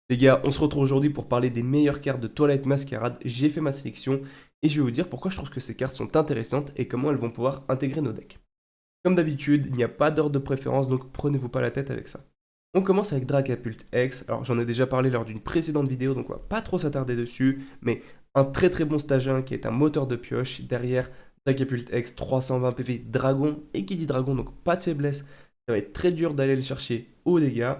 Les gars, on se retrouve aujourd'hui pour parler des meilleures cartes de Twilight Masquerade. J'ai fait ma sélection et je vais vous dire pourquoi je trouve que ces cartes sont intéressantes et comment elles vont pouvoir intégrer nos decks. Comme d'habitude, il n'y a pas d'ordre de préférence, donc prenez-vous pas la tête avec ça. On commence avec Dragapult X. Alors j'en ai déjà parlé lors d'une précédente vidéo, donc on va pas trop s'attarder dessus, mais un très très bon stage 1 qui est un moteur de pioche. Derrière, Dragapult X 320 PV dragon, et qui dit dragon, donc pas de faiblesse. Ça va être très dur d'aller le chercher aux dégâts.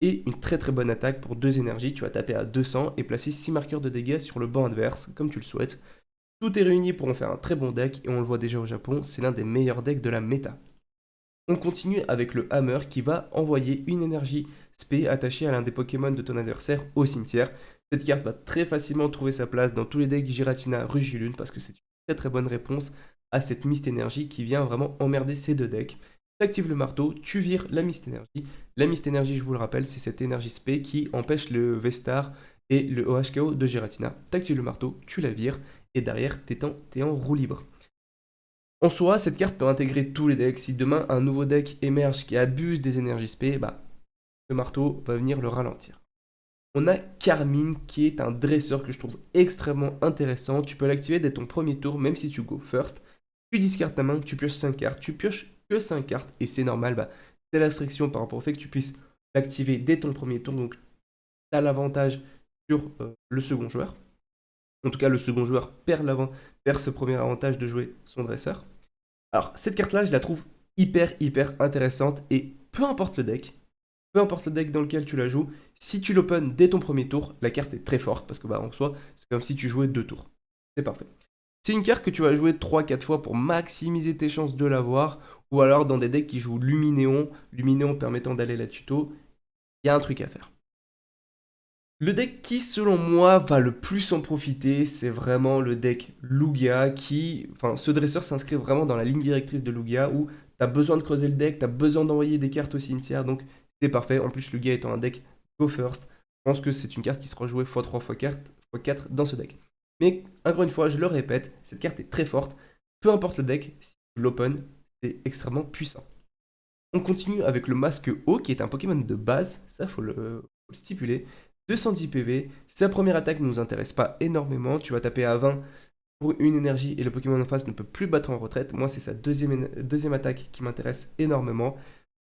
Et une très très bonne attaque pour 2 énergies, tu vas taper à 200 et placer 6 marqueurs de dégâts sur le banc adverse, comme tu le souhaites. Tout est réuni pour en faire un très bon deck, et on le voit déjà au Japon, c'est l'un des meilleurs decks de la méta. On continue avec le Hammer qui va envoyer une énergie spé attachée à l'un des Pokémon de ton adversaire au cimetière. Cette carte va très facilement trouver sa place dans tous les decks Giratina Rugilune parce que c'est une très très bonne réponse à cette Mist Energy qui vient vraiment emmerder ces deux decks. Tu actives le marteau, tu vires la Mist Energy. La Mist Energy, je vous le rappelle, c'est cette énergie spé qui empêche le Vestar et le OHKO de Giratina. Tu actives le marteau, tu la vires et derrière, t'es en roue libre. En soi, cette carte peut intégrer tous les decks. Si demain un nouveau deck émerge qui abuse des énergies spé, bah, ce marteau va venir le ralentir. On a Carmine qui est un dresseur que je trouve extrêmement intéressant. Tu peux l'activer dès ton premier tour, même si tu go first. Tu discartes ta main, tu pioches 5 cartes. Tu pioches que 5 cartes et c'est normal. Bah, c'est la restriction par rapport au fait que tu puisses l'activer dès ton premier tour. Donc, tu as l'avantage sur le second joueur. En tout cas, le second joueur perd ce premier avantage de jouer son dresseur. Alors, cette carte-là, je la trouve hyper intéressante et peu importe le deck dans lequel tu la joues, si tu l'open dès ton premier tour, la carte est très forte parce que bah, en soi, c'est comme si tu jouais 2 tours. C'est parfait. C'est une carte que tu vas jouer 3-4 fois pour maximiser tes chances de l'avoir, ou alors dans des decks qui jouent Luminéon permettant d'aller la tuto, il y a un truc à faire. Le deck qui, selon moi, va le plus en profiter, c'est vraiment le deck Lugia qui... Enfin, ce dresseur s'inscrit vraiment dans la ligne directrice de Lugia où tu as besoin de creuser le deck, tu as besoin d'envoyer des cartes au cimetière, donc c'est parfait. En plus, Lugia étant un deck Go First, je pense que c'est une carte qui sera jouée x3, x4, x4 dans ce deck. Mais, encore une fois, je le répète, cette carte est très forte. Peu importe le deck, si tu l'open, c'est extrêmement puissant. On continue avec le Masque Haut, qui est un Pokémon de base, ça faut le stipuler. 210 PV, sa première attaque ne nous intéresse pas énormément, tu vas taper à 20 pour une énergie et le Pokémon en face ne peut plus battre en retraite. Moi, c'est sa deuxième attaque qui m'intéresse énormément.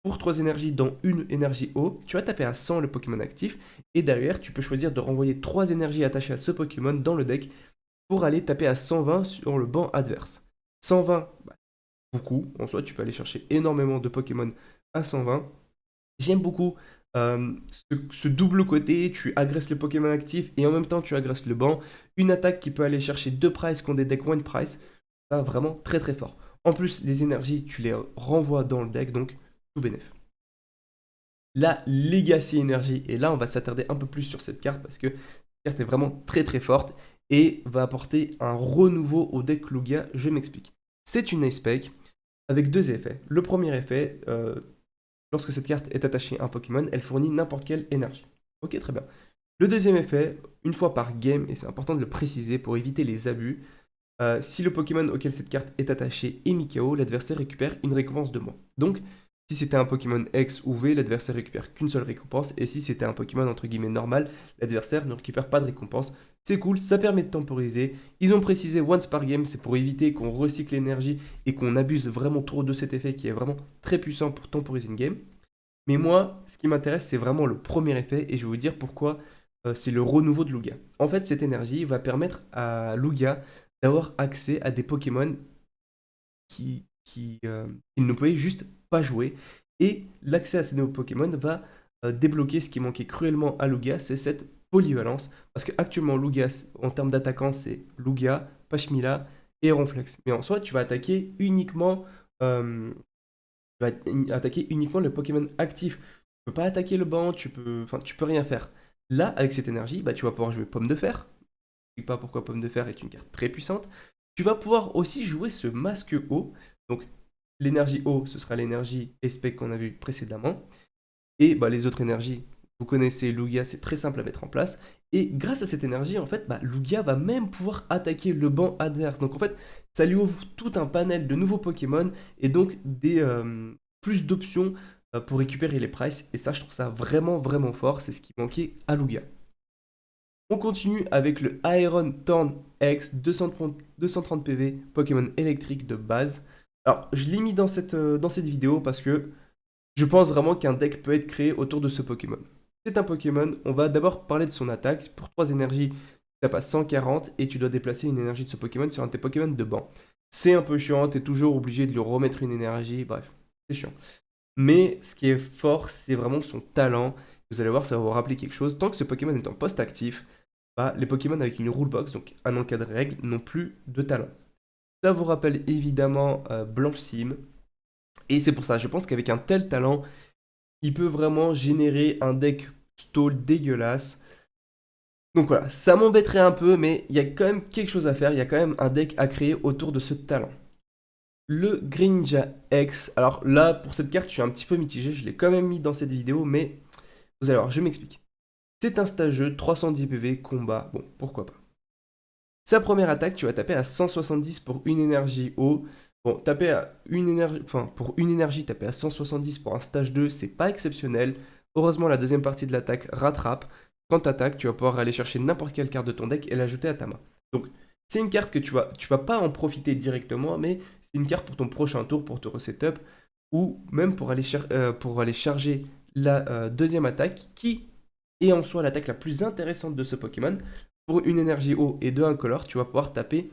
Pour 3 énergies, dont une énergie haut, tu vas taper à 100 le Pokémon actif et derrière, tu peux choisir de renvoyer 3 énergies attachées à ce Pokémon dans le deck pour aller taper à 120 sur le banc adverse. 120, bah, beaucoup. En soi, tu peux aller chercher énormément de Pokémon à 120. J'aime beaucoup ce double côté, tu agresses le Pokémon actif et en même temps tu agresses le banc. Une attaque qui peut aller chercher 2 prices contre des decks one price. Ça, vraiment très très fort. En plus, les énergies, tu les renvoies dans le deck, donc tout bénef. La Legacy Energy, et là on va s'attarder un peu plus sur cette carte parce que cette carte est vraiment très très forte et va apporter un renouveau au deck Lugia, je m'explique. C'est une Ice Spec avec 2 effets. Le premier effet, lorsque cette carte est attachée à un Pokémon, elle fournit n'importe quelle énergie. Ok, très bien. Le deuxième effet, une fois par game, et c'est important de le préciser pour éviter les abus, si le Pokémon auquel cette carte est attachée est mis KO, l'adversaire récupère une récompense de moins. Donc, si c'était un Pokémon X ou V, l'adversaire récupère qu'une seule récompense, et si c'était un Pokémon entre guillemets normal, l'adversaire ne récupère pas de récompense. C'est cool, ça permet de temporiser. Ils ont précisé once par game, c'est pour éviter qu'on recycle l'énergie et qu'on abuse vraiment trop de cet effet qui est vraiment très puissant pour temporiser une game. Mais moi, ce qui m'intéresse, c'est vraiment le premier effet, et je vais vous dire pourquoi c'est le renouveau de Lugia. En fait, cette énergie va permettre à Lugia d'avoir accès à des Pokémon qu'il ne pouvait juste pas jouer. Et l'accès à ces nouveaux Pokémon va débloquer ce qui manquait cruellement à Lugia, c'est cette polyvalence. Parce qu'actuellement, Lugia, en termes d'attaquant, c'est Lugia, Pachmila et Ronflex. Mais en soi, tu vas attaquer uniquement le Pokémon actif. Tu peux pas attaquer le banc, tu peux rien faire. Là, avec cette énergie, bah, tu vas pouvoir jouer Pomme de Fer. Je ne sais pas pourquoi Pomme de Fer est une carte très puissante. Tu vas pouvoir aussi jouer ce masque haut. Donc, l'énergie haut, ce sera l'énergie spec qu'on a vu précédemment. Et bah, les autres énergies, vous connaissez Lugia, c'est très simple à mettre en place. Et grâce à cette énergie, en fait, bah, Lugia va même pouvoir attaquer le banc adverse. Donc en fait, ça lui ouvre tout un panel de nouveaux Pokémon et donc plus d'options pour récupérer les prices. Et ça, je trouve ça vraiment fort. C'est ce qui manquait à Lugia. On continue avec le Iron Thorn X 230 PV Pokémon électrique de base. Alors, je l'ai mis dans cette vidéo parce que je pense vraiment qu'un deck peut être créé autour de ce Pokémon. C'est un Pokémon, on va d'abord parler de son attaque. Pour 3 énergies, tu tapes à 140 et tu dois déplacer une énergie de ce Pokémon sur un de tes Pokémon de banc. C'est un peu chiant, tu es toujours obligé de lui remettre une énergie, bref, c'est chiant. Mais ce qui est fort, c'est vraiment son talent. Vous allez voir, ça va vous rappeler quelque chose. Tant que ce Pokémon est en poste actif, bah, les Pokémon avec une rulebox, donc un encadré règle, n'ont plus de talent. Ça vous rappelle évidemment Blanche Sim. Et c'est pour ça, je pense qu'avec un tel talent, il peut vraiment générer un deck stall dégueulasse. Donc voilà, ça m'embêterait un peu, mais il y a quand même quelque chose à faire. Il y a quand même un deck à créer autour de ce talent. Le Greninja X. Alors là, pour cette carte, je suis un petit peu mitigé. Je l'ai quand même mis dans cette vidéo, mais vous allez voir, je m'explique. C'est un stageux, 310 PV, combat. Bon, pourquoi pas. Sa première attaque, tu vas taper à 170 pour une énergie eau. Bon, taper à une énergie, enfin, pour une énergie, taper à 170 pour un stage 2, c'est pas exceptionnel. Heureusement, la deuxième partie de l'attaque rattrape. Quand tu attaques, tu vas pouvoir aller chercher n'importe quelle carte de ton deck et l'ajouter à ta main. Donc, c'est une carte que tu vas pas en profiter directement, mais c'est une carte pour ton prochain tour, pour te resetup, ou même pour aller charger la deuxième attaque, qui est en soi l'attaque la plus intéressante de ce Pokémon. Pour une énergie eau et 2 incolore, tu vas pouvoir taper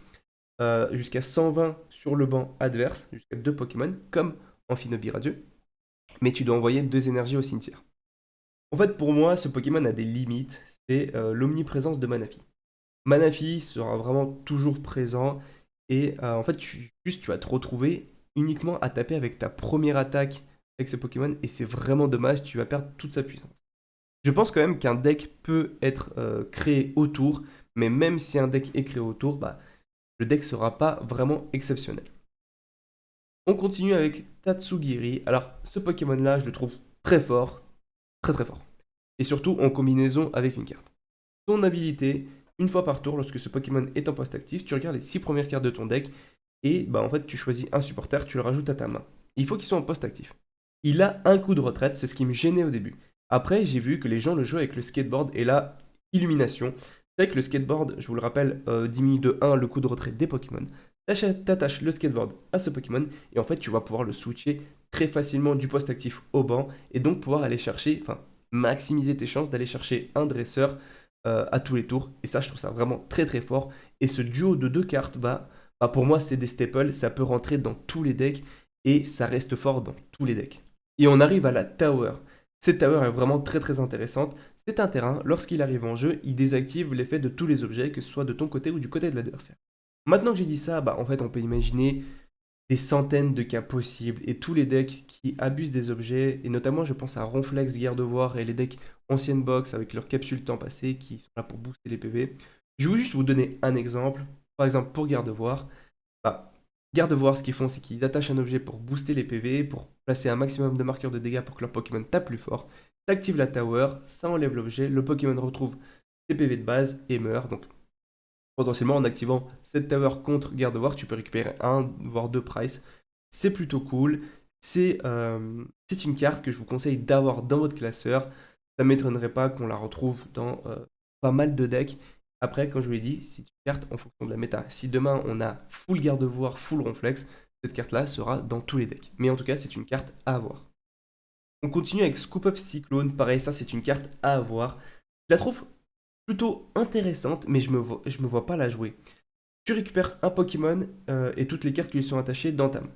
jusqu'à 120 sur le banc adverse, jusqu'à 2 Pokémon, comme Amphinobi Radieux, mais tu dois envoyer 2 énergies au cimetière. En fait, pour moi, ce Pokémon a des limites, c'est l'omniprésence de Manafi. Manafi sera vraiment toujours présent, et en fait, tu vas te retrouver uniquement à taper avec ta première attaque avec ce Pokémon, et c'est vraiment dommage, tu vas perdre toute sa puissance. Je pense quand même qu'un deck peut être créé autour, mais même si un deck est créé autour, bah, le deck sera pas vraiment exceptionnel. On continue avec Tatsugiri. Alors, ce Pokémon-là, je le trouve très fort, très très fort. Et surtout en combinaison avec une carte. Son habilité, une fois par tour, lorsque ce Pokémon est en poste actif, tu regardes les 6 premières cartes de ton deck et bah, en fait, tu choisis un supporter, tu le rajoutes à ta main. Il faut qu'il soit en poste actif. Il a un coup de retraite, c'est ce qui me gênait au début. Après, j'ai vu que les gens le jouaient avec le skateboard et la illumination. C'est que le skateboard, je vous le rappelle, diminue de 1 le coup de retrait des Pokémon. T'attaches le skateboard à ce Pokémon et en fait, tu vas pouvoir le switcher très facilement du poste actif au banc et donc pouvoir aller chercher, enfin, maximiser tes chances d'aller chercher un dresseur à tous les tours. Et ça, je trouve ça vraiment très très fort. Et ce duo de deux cartes, bah, pour moi, c'est des staples. Ça peut rentrer dans tous les decks et ça reste fort dans tous les decks. Et on arrive à la Tower. Cette Tower est vraiment très très intéressante. C'est un terrain, lorsqu'il arrive en jeu, il désactive l'effet de tous les objets, que ce soit de ton côté ou du côté de l'adversaire. Maintenant que j'ai dit ça, bah, en fait, on peut imaginer des centaines de cas possibles et tous les decks qui abusent des objets, et notamment je pense à Ronflex, Gardevoir et les decks anciennes box avec leur capsule temps passé qui sont là pour booster les PV. Je vais juste vous donner un exemple. Par exemple, pour Gardevoir, bah, Gardevoir, ce qu'ils font, c'est qu'ils attachent un objet pour booster les PV, pour placer un maximum de marqueurs de dégâts pour que leur Pokémon tape plus fort. T'actives la tower, ça enlève l'objet, le Pokémon retrouve ses PV de base et meurt. Donc potentiellement en activant cette tower contre Gardevoir, tu peux récupérer un voire deux price. C'est plutôt cool. C'est une carte que je vous conseille d'avoir dans votre classeur. Ça ne m'étonnerait pas qu'on la retrouve dans pas mal de decks. Après, comme je vous l'ai dit, c'est une carte en fonction de la méta. Si demain on a full Gardevoir, full Ronflex, cette carte-là sera dans tous les decks. Mais en tout cas, c'est une carte à avoir. On continue avec Scoop Up Cyclone. Pareil, ça c'est une carte à avoir. Je la trouve plutôt intéressante, mais je me vois pas la jouer. Tu récupères un Pokémon et toutes les cartes qui lui sont attachées dans ta main.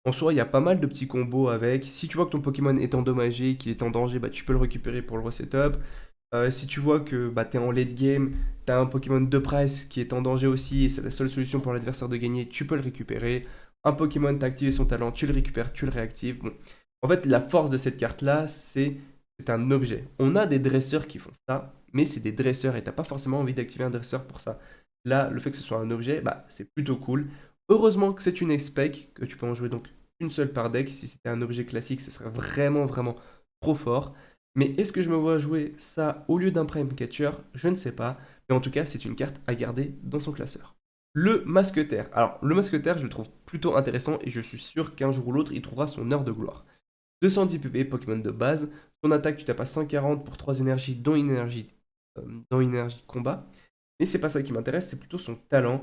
En soi, il y a pas mal de petits combos avec. Si tu vois que ton Pokémon est endommagé, qu'il est en danger, bah, tu peux le récupérer pour le resetup. Si tu vois que bah, tu es en late game, tu as un Pokémon de presse qui est en danger aussi, et c'est la seule solution pour l'adversaire de gagner, tu peux le récupérer. Un Pokémon, tu as activé son talent, tu le récupères, tu le réactives. Bon. En fait, la force de cette carte-là, c'est un objet. On a des dresseurs qui font ça, mais c'est des dresseurs et t'as pas forcément envie d'activer un dresseur pour ça. Là, le fait que ce soit un objet, bah, c'est plutôt cool. Heureusement que c'est une spec, que tu peux en jouer donc une seule par deck. Si c'était un objet classique, ce serait vraiment, vraiment trop fort. Mais est-ce que je me vois jouer ça au lieu d'un Prime Catcher? Je ne sais pas. Mais en tout cas, c'est une carte à garder dans son classeur. Le Masquetaire. Alors, le Masquetaire, je le trouve plutôt intéressant et je suis sûr qu'un jour ou l'autre, il trouvera son heure de gloire. 210 PV, Pokémon de base. Son attaque, tu tapes à 140 pour 3 énergies, dont une énergie dans énergie combat. Mais c'est pas ça qui m'intéresse, c'est plutôt son talent.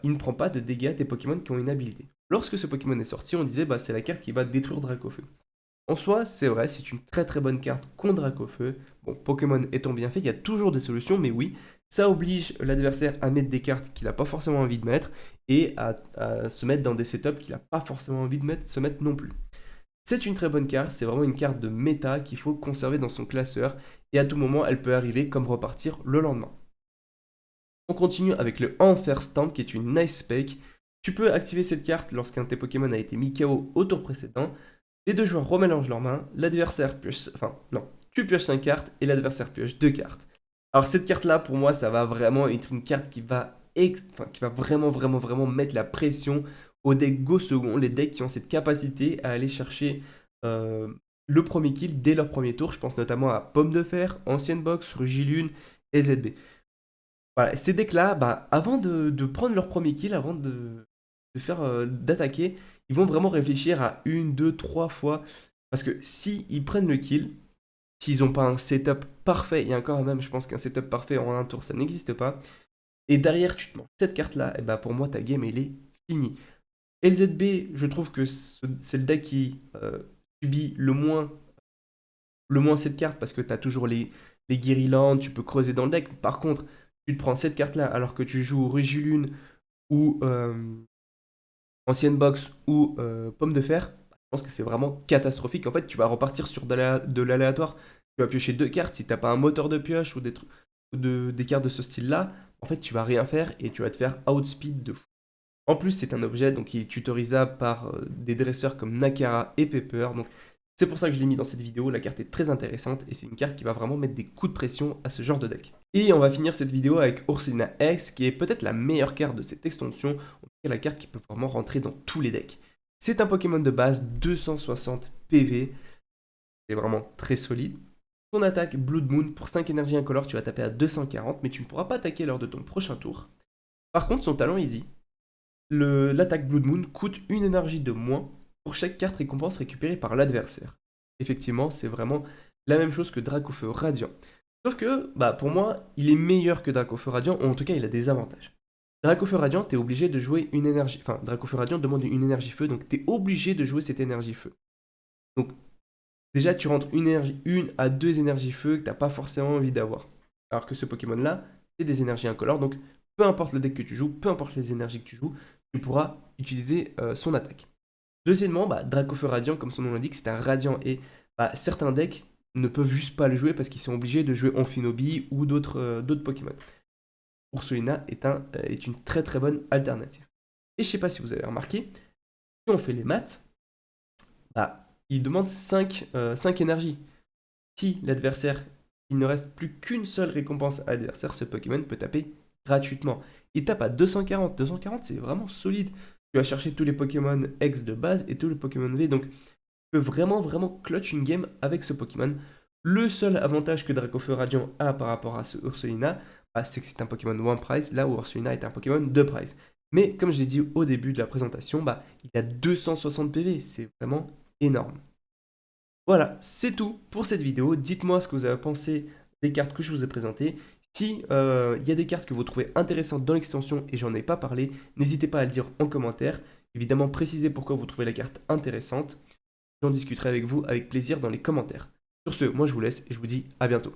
Il ne prend pas de dégâts des Pokémon qui ont une habilité. Lorsque ce Pokémon est sorti, on disait bah c'est la carte qui va détruire Dracofeu. En soi, c'est vrai, c'est une très très bonne carte contre Dracofeu. Bon, Pokémon étant bien fait, il y a toujours des solutions, mais oui, ça oblige l'adversaire à mettre des cartes qu'il n'a pas forcément envie de mettre et à se mettre dans des setups qu'il n'a pas forcément envie de se mettre non plus. C'est une très bonne carte, c'est vraiment une carte de méta qu'il faut conserver dans son classeur et à tout moment elle peut arriver comme repartir le lendemain. On continue avec le Enfer Stamp qui est une nice spec. Tu peux activer cette carte lorsqu'un de tes Pokémon a été mis KO au tour précédent. Les deux joueurs remélangent leurs mains, l'adversaire pioche... Enfin, non, tu pioches 5 cartes et l'adversaire pioche 2 cartes. Alors cette carte-là, pour moi, ça va vraiment être une carte qui va vraiment mettre la pression aux decks Go second, les decks qui ont cette capacité à aller chercher le premier kill dès leur premier tour. Je pense notamment à Pomme de Fer, Ancienne Box, Rugilune et ZB. Voilà, ces decks-là, bah, avant de prendre leur premier kill, avant d'attaquer, ils vont vraiment réfléchir à une, deux, trois fois. Parce que si ils prennent le kill, s'ils n'ont pas un setup parfait, et encore même, je pense qu'un setup parfait en un tour, ça n'existe pas. Et derrière, tu te manges cette carte-là, et bah pour moi, ta game, elle est finie. LZB, je trouve que c'est le deck qui subit le moins cette carte, parce que tu as toujours les Guirilands, tu peux creuser dans le deck. Par contre, tu te prends cette carte-là, alors que tu joues Régilune ou Ancienne Box ou Pomme de Fer, je pense que c'est vraiment catastrophique. En fait, tu vas repartir sur de l'aléatoire. Tu vas piocher 2 cartes. Si t'as pas un moteur de pioche ou des cartes de ce style-là, en fait, tu vas rien faire et tu vas te faire outspeed de fou. En plus, c'est un objet donc, qui est tutorisable par des dresseurs comme Nakara et Pepper. Donc, c'est pour ça que je l'ai mis dans cette vidéo. La carte est très intéressante et c'est une carte qui va vraiment mettre des coups de pression à ce genre de deck. Et on va finir cette vidéo avec Ursaluna X, qui est peut-être la meilleure carte de cette extension. En tout cas, la carte qui peut vraiment rentrer dans tous les decks. C'est un Pokémon de base, 260 PV. C'est vraiment très solide. Son attaque Blood Moon, pour 5 énergies incolores, tu vas taper à 240, mais tu ne pourras pas attaquer lors de ton prochain tour. Par contre, son talent, il dit l'attaque Blood Moon coûte une énergie de moins pour chaque carte récompense récupérée par l'adversaire. Effectivement, c'est vraiment la même chose que Dracofeu Radiant. Sauf que, bah, pour moi, il est meilleur que Dracofeu Radiant, ou en tout cas, il a des avantages. Dracofeu Radiant, t'es obligé de jouer une énergie... Enfin, Dracofeu Radiant demande une énergie feu, donc t'es obligé de jouer cette énergie feu. Donc, déjà, tu rentres une à deux énergies feu que t'as pas forcément envie d'avoir. Alors que ce Pokémon-là, c'est des énergies incolores, donc peu importe le deck que tu joues, peu importe les énergies que tu joues, tu pourras utiliser son attaque. Deuxièmement, bah, Dracofeu Radiant, comme son nom l'indique, c'est un radiant et bah, certains decks ne peuvent juste pas le jouer parce qu'ils sont obligés de jouer Amphinobie ou d'autres Pokémon. Ursaluna est une très très bonne alternative. Et je sais pas si vous avez remarqué, si on fait les maths, bah, il demande 5 énergies. Si l'adversaire, il ne reste plus qu'une seule récompense à l'adversaire, ce Pokémon peut taper gratuitement. Il tape à 240. 240, c'est vraiment solide. Tu vas chercher tous les Pokémon X de base et tous les Pokémon V. Donc, tu peux vraiment clutch une game avec ce Pokémon. Le seul avantage que Dracofeu Radiant a par rapport à ce Ursaluna, bah, c'est que c'est un Pokémon One Price, là où Ursaluna est un Pokémon 2 Price. Mais comme je l'ai dit au début de la présentation, bah, il a 260 PV. C'est vraiment énorme. Voilà, c'est tout pour cette vidéo. Dites-moi ce que vous avez pensé des cartes que je vous ai présentées. Si il y a des cartes que vous trouvez intéressantes dans l'extension et j'en ai pas parlé, n'hésitez pas à le dire en commentaire. Évidemment, précisez pourquoi vous trouvez la carte intéressante. J'en discuterai avec vous avec plaisir dans les commentaires. Sur ce, moi je vous laisse et je vous dis à bientôt.